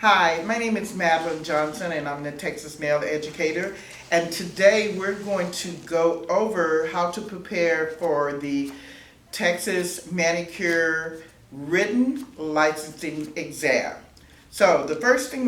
Hi, my name is Madeline Johnson and I'm the Texas Nail Educator. And today we're going to go over how to prepare for the Texas Manicure written licensing exam. So the first thing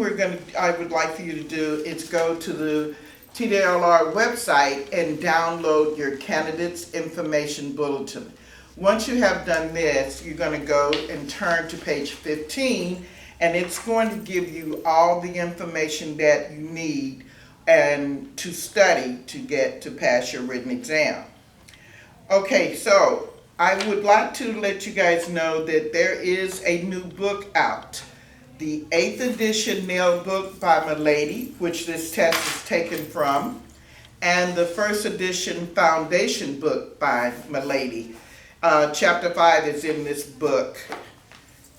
I would like for you to do is go to the TDLR website and download your candidate's information bulletin. Once you have done this, you're going to go and turn to page 15, and it's going to give you all the information that you need and to study to get to pass your written exam. Okay, so I would like to let you guys know that there is a new book out. The 8th edition nail book by Milady, which this test is taken from, and the 1st edition foundation book by Milady. Chapter 5 is in this book,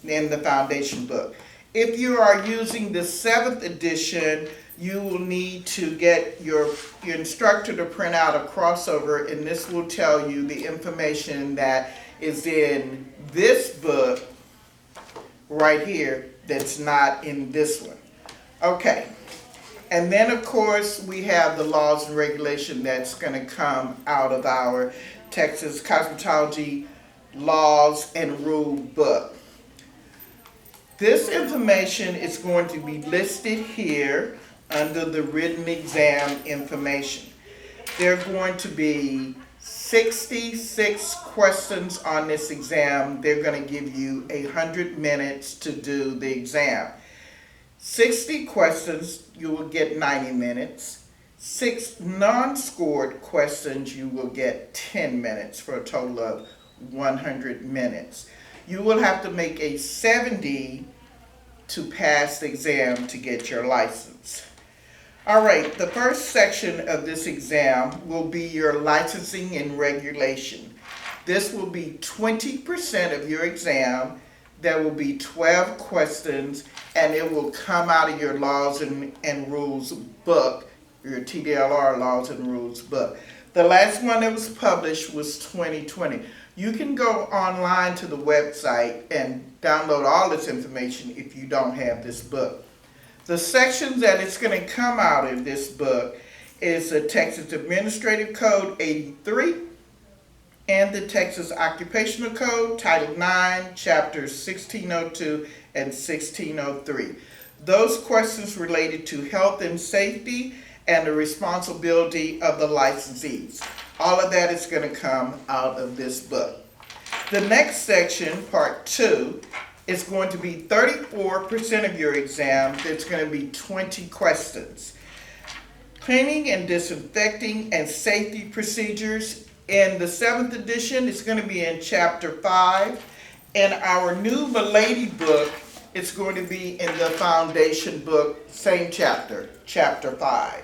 in the foundation book. If you are using the 7th edition, you will need to get your instructor to print out a crossover, and this will tell you the information that is in this book right here that's not in this one. Okay, and then of course we have the laws and regulation that's going to come out of our Texas Cosmetology Laws and Rule book. This information is going to be listed here under the written exam information. There are going to be 66 questions on this exam. They're going to give you 100 minutes to do the exam. 60 questions, you will get 90 minutes. 6 non-scored questions, you will get 10 minutes for a total of 100 minutes. You will have to make a 70 to pass the exam to get your license. All right, the first section of this exam will be your licensing and regulation. This will be 20% of your exam. There will be 12 questions, and it will come out of your Laws and Rules book, your TDLR Laws and Rules book. The last one that was published was 2020. You can go online to the website and download all this information if you don't have this book. The sections that it's going to come out of this book is the Texas Administrative Code 83 and the Texas Occupational Code, Title 9, Chapters 1602 and 1603. Those questions related to health and safety and the responsibility of the licensees. All of that is going to come out of this book. The next section, Part 2, is going to be 34% of your exam. It's going to be 20 questions. Cleaning and disinfecting and safety procedures. In the 7th edition, it's going to be in Chapter 5. In our new Milady book, it's going to be in the foundation book, same chapter, Chapter 5.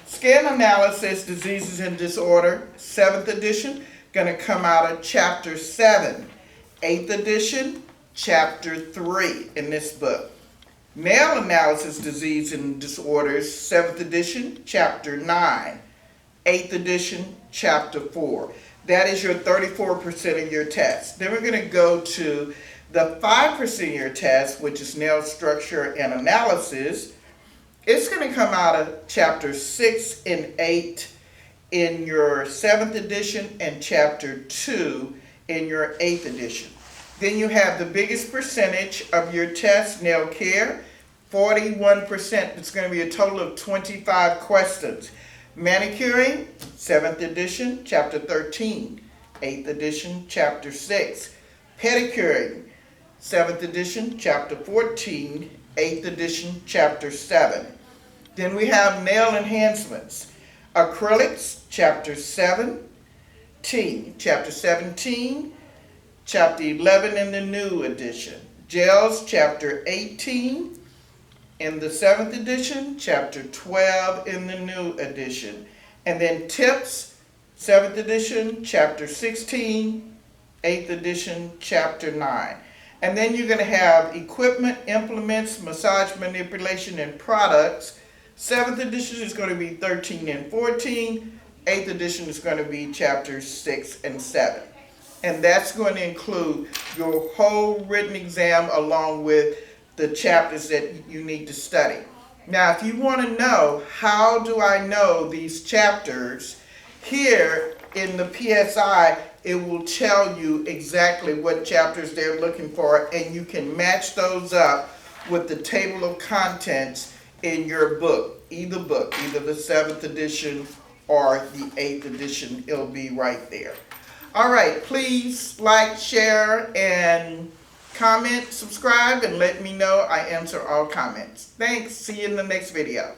Skin analysis, diseases and disorder, 7th edition, going to come out of Chapter 7. 8th edition, Chapter 3 in this book. Nail analysis, disease and disorders, 7th edition, Chapter 9. 8th edition, Chapter 4. That is your 34% of your test. Then we're going to go to the 5% of your test, which is nail structure and analysis. It's going to come out of Chapter 6 and 8 in your 7th edition and Chapter 2 in your 8th edition. Then you have the biggest percentage of your test, nail care, 41%. It's going to be a total of 25 questions. Manicuring, 7th edition, Chapter 13. 8th edition, Chapter 6. Pedicuring, 7th edition, Chapter 14. 8th edition, Chapter 7. Then we have nail enhancements. Acrylics, Chapter 17. Chapter 17. Chapter 11 in the new edition. Gels, Chapter 18 in the 7th edition, Chapter 12 in the new edition. And then tips, 7th edition, Chapter 16, 8th edition, Chapter 9. And then you're going to have equipment, implements, massage manipulation, and products. 7th edition is going to be 13 and 14. 8th edition is going to be Chapters 6 and 7. And that's going to include your whole written exam along with the chapters that you need to study. Now, if you want to know how do I know these chapters, here in the PSI, it will tell you exactly what chapters they're looking for, and you can match those up with the table of contents in your book, either the 7th edition or the 8th edition. It'll be right there. All right, please like, share, and comment, subscribe, and let me know. I answer all comments. Thanks. See you in the next video.